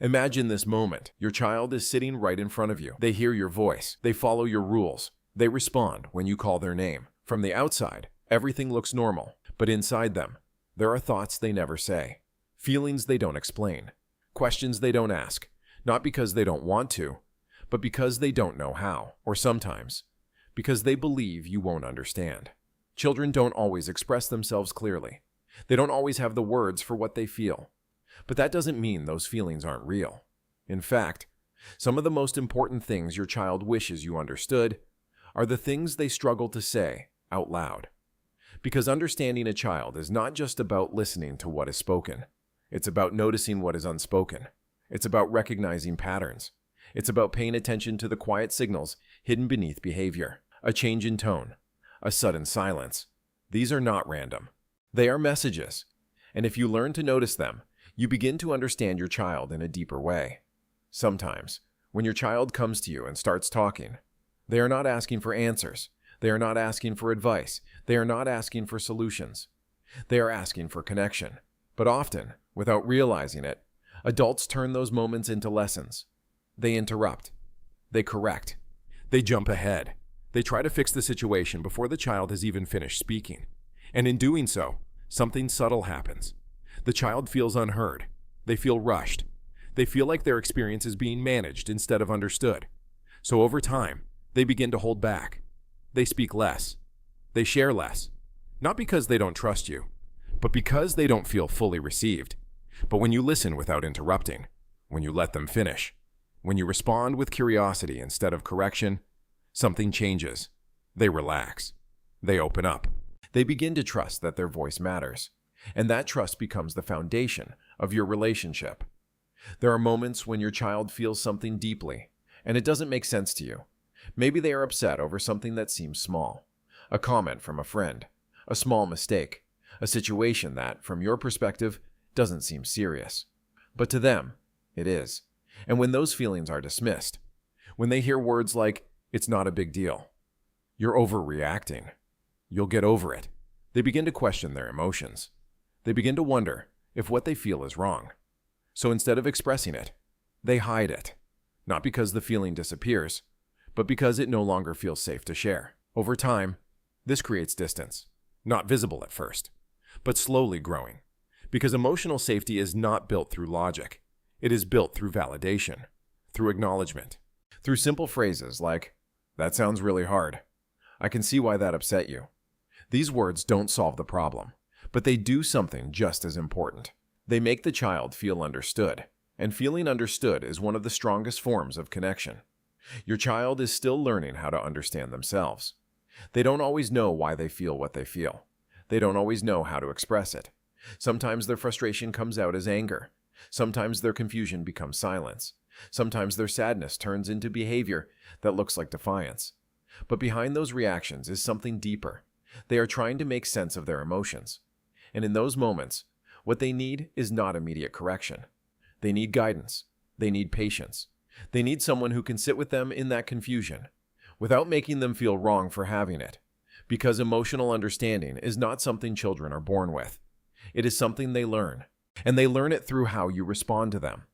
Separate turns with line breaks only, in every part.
Imagine this moment. Your child is sitting right in front of you. They hear your voice. They follow your rules. They respond when you call their name. From the outside, everything looks normal, but inside them, there are thoughts they never say, feelings they don't explain, questions they don't ask, not because they don't want to, but because they don't know how, or sometimes, because they believe you won't understand. Children don't always express themselves clearly. They don't always have the words for what they feel. But that doesn't mean those feelings aren't real. In fact, some of the most important things your child wishes you understood are the things they struggle to say out loud. Because understanding a child is not just about listening to what is spoken. It's about noticing what is unspoken. It's about recognizing patterns. It's about paying attention to the quiet signals hidden beneath behavior. A change in tone, a sudden silence. These are not random. They are messages. And if you learn to notice them, you begin to understand your child in a deeper way. Sometimes, when your child comes to you and starts talking, they are not asking for answers. They are not asking for advice. They are not asking for solutions. They are asking for connection. But often, without realizing it, adults turn those moments into lessons. They interrupt. They correct. They jump ahead. They try to fix the situation before the child has even finished speaking. And in doing so, something subtle happens. The child feels unheard. They feel rushed. They feel like their experience is being managed instead of understood. So over time, they begin to hold back. They speak less. They share less. Not because they don't trust you, but because they don't feel fully received. But when you listen without interrupting, when you let them finish, when you respond with curiosity instead of correction, something changes. They relax. They open up. They begin to trust that their voice matters. And that trust becomes the foundation of your relationship. There are moments when your child feels something deeply, and it doesn't make sense to you. Maybe they are upset over something that seems small. A comment from a friend, a small mistake, a situation that, from your perspective, doesn't seem serious. But to them, it is. And when those feelings are dismissed, when they hear words like, "It's not a big deal," "You're overreacting," "You'll get over it," they begin to question their emotions. They begin to wonder if what they feel is wrong. So instead of expressing it, they hide it. Not because the feeling disappears, but because it no longer feels safe to share. Over time, this creates distance. Not visible at first, but slowly growing. Because emotional safety is not built through logic. It is built through validation, through acknowledgement, through simple phrases like, "That sounds really hard. I can see why that upset you." These words don't solve the problem, but they do something just as important. They make the child feel understood, and feeling understood is one of the strongest forms of connection. Your child is still learning how to understand themselves. They don't always know why they feel what they feel. They don't always know how to express it. Sometimes their frustration comes out as anger. Sometimes their confusion becomes silence. Sometimes their sadness turns into behavior that looks like defiance. But behind those reactions is something deeper. They are trying to make sense of their emotions. And in those moments, what they need is not immediate correction. They need guidance. They need patience. They need someone who can sit with them in that confusion, without making them feel wrong for having it. Because emotional understanding is not something children are born with. It is something they learn. And they learn it through how you respond to them.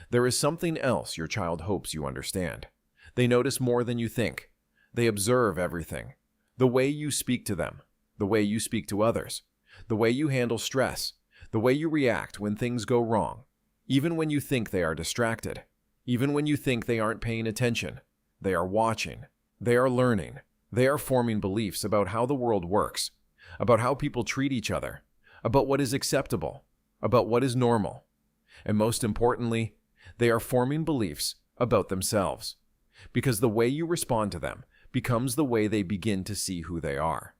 There is something else your child hopes you understand. They notice more than you think. They observe everything. The way you speak to them, the way you speak to others, the way you handle stress, the way you react when things go wrong, even when you think they are distracted, even when you think they aren't paying attention. They are watching. They are learning. They are forming beliefs about how the world works, about how people treat each other, about what is acceptable, about what is normal. And most importantly, they are forming beliefs about themselves. Because the way you respond to them becomes the way they begin to see who they are.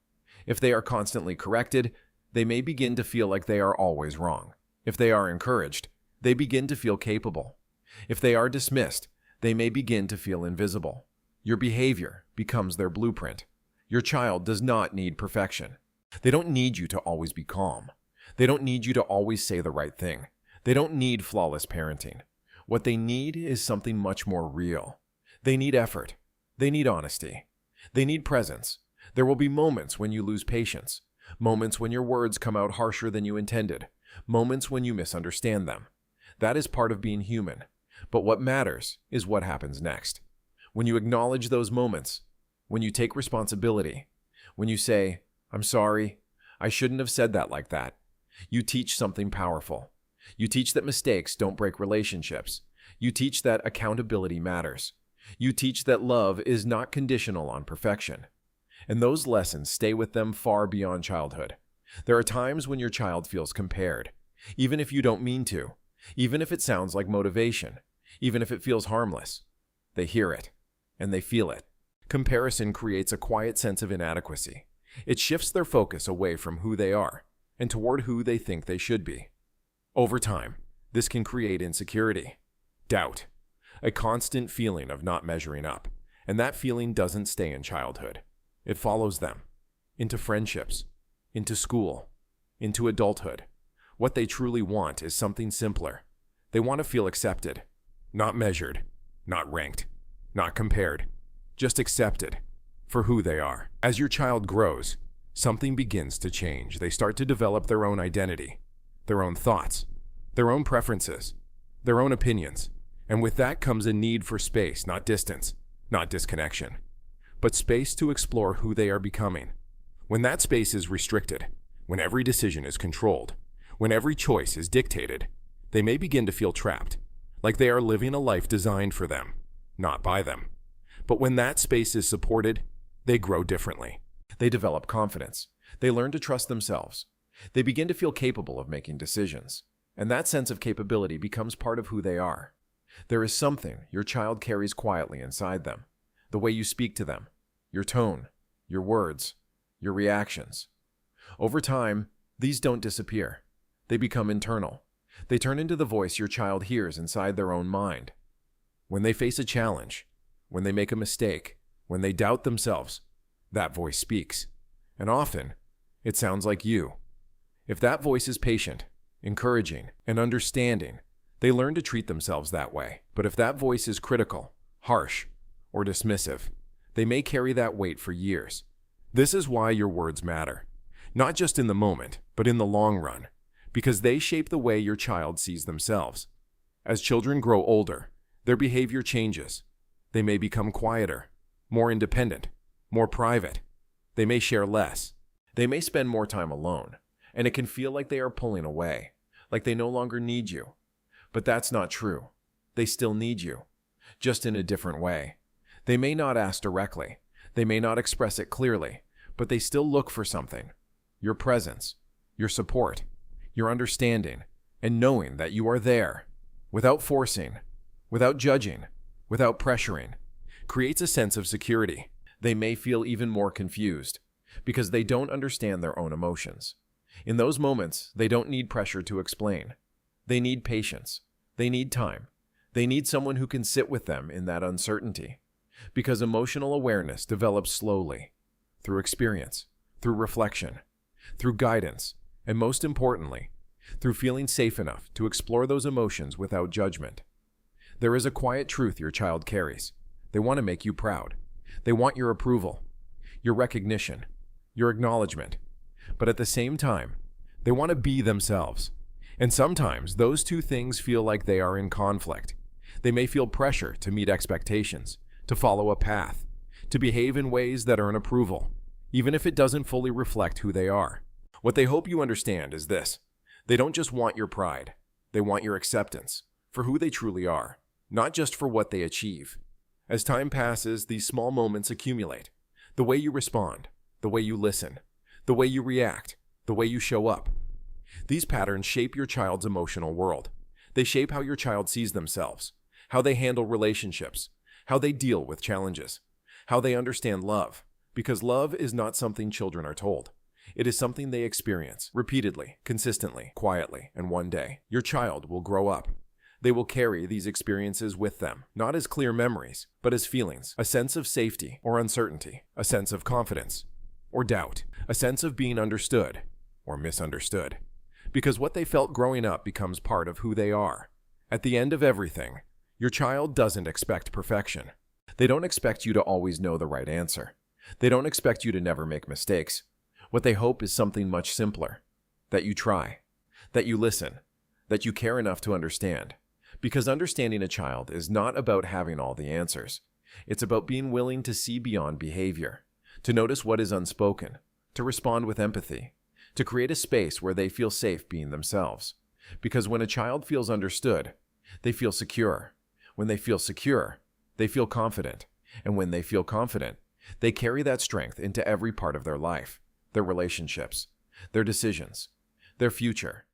If they are constantly corrected, they may begin to feel like they are always wrong. If they are encouraged, they begin to feel capable. If they are dismissed, they may begin to feel invisible. Your behavior becomes their blueprint. Your child does not need perfection. They don't need you to always be calm. They don't need you to always say the right thing. They don't need flawless parenting. What they need is something much more real. They need effort. They need honesty. They need presence. There will be moments when you lose patience, moments when your words come out harsher than you intended, moments when you misunderstand them. That is part of being human. But what matters is what happens next. When you acknowledge those moments, when you take responsibility, when you say, "I'm sorry, I shouldn't have said that like that," you teach something powerful. You teach that mistakes don't break relationships. You teach that accountability matters. You teach that love is not conditional on perfection. And those lessons stay with them far beyond childhood. There are times when your child feels compared, even if you don't mean to, even if it sounds like motivation, even if it feels harmless. They hear it, and they feel it. Comparison creates a quiet sense of inadequacy. It shifts their focus away from who they are and toward who they think they should be. Over time, this can create insecurity, doubt, a constant feeling of not measuring up, and that feeling doesn't stay in childhood. It follows them into friendships, into school, into adulthood. What they truly want is something simpler. They want to feel accepted, not measured, not ranked, not compared, just accepted for who they are. As your child grows, something begins to change. They start to develop their own identity, their own thoughts, their own preferences, their own opinions. And with that comes a need for space, not distance, not disconnection, but space to explore who they are becoming. When that space is restricted, when every decision is controlled, when every choice is dictated, they may begin to feel trapped, like they are living a life designed for them, not by them. But when that space is supported, they grow differently. They develop confidence. They learn to trust themselves. They begin to feel capable of making decisions. And that sense of capability becomes part of who they are. There is something your child carries quietly inside them. The way you speak to them, your tone, your words, your reactions. Over time, these don't disappear. They become internal. They turn into the voice your child hears inside their own mind. When they face a challenge, when they make a mistake, when they doubt themselves, that voice speaks. And often, it sounds like you. If that voice is patient, encouraging, and understanding, they learn to treat themselves that way. But if that voice is critical, harsh, or dismissive, they may carry that weight for years. This is why your words matter, not just in the moment, but in the long run, because they shape the way your child sees themselves. As children grow older, their behavior changes. They may become quieter, more independent, more private. They may share less. They may spend more time alone, and it can feel like they are pulling away, like they no longer need you. But that's not true. They still need you, just in a different way. They may not ask directly. They may not express it clearly, but they still look for something. Your presence, your support, your understanding, and knowing that you are there, without forcing, without judging, without pressuring, creates a sense of security. They may feel even more confused, because they don't understand their own emotions. In those moments, they don't need pressure to explain. They need patience. They need time. They need someone who can sit with them in that uncertainty. Because emotional awareness develops slowly, through experience, through reflection, through guidance, and most importantly, through feeling safe enough to explore those emotions without judgment. There is a quiet truth your child carries. They want to make you proud. They want your approval, your recognition, your acknowledgement. But at the same time, they want to be themselves. And sometimes those two things feel like they are in conflict. They may feel pressure to meet expectations, to follow a path, to behave in ways that earn approval, even if it doesn't fully reflect who they are. What they hope you understand is this: they don't just want your pride, they want your acceptance for who they truly are, not just for what they achieve. As time passes, these small moments accumulate. The way you respond, the way you listen, the way you react, the way you show up. These patterns shape your child's emotional world. They shape how your child sees themselves, how they handle relationships, how they deal with challenges, how they understand love. Because love is not something children are told. It is something they experience repeatedly, consistently, quietly, and one day, your child will grow up. They will carry these experiences with them, not as clear memories, but as feelings, a sense of safety or uncertainty, a sense of confidence or doubt, a sense of being understood or misunderstood. Because what they felt growing up becomes part of who they are. At the end of everything, your child doesn't expect perfection. They don't expect you to always know the right answer. They don't expect you to never make mistakes. What they hope is something much simpler: that you try, that you listen, that you care enough to understand. Because understanding a child is not about having all the answers. It's about being willing to see beyond behavior, to notice what is unspoken, to respond with empathy, to create a space where they feel safe being themselves. Because when a child feels understood, they feel secure. When they feel secure, they feel confident. And when they feel confident, they carry that strength into every part of their life, their relationships, their decisions, their future.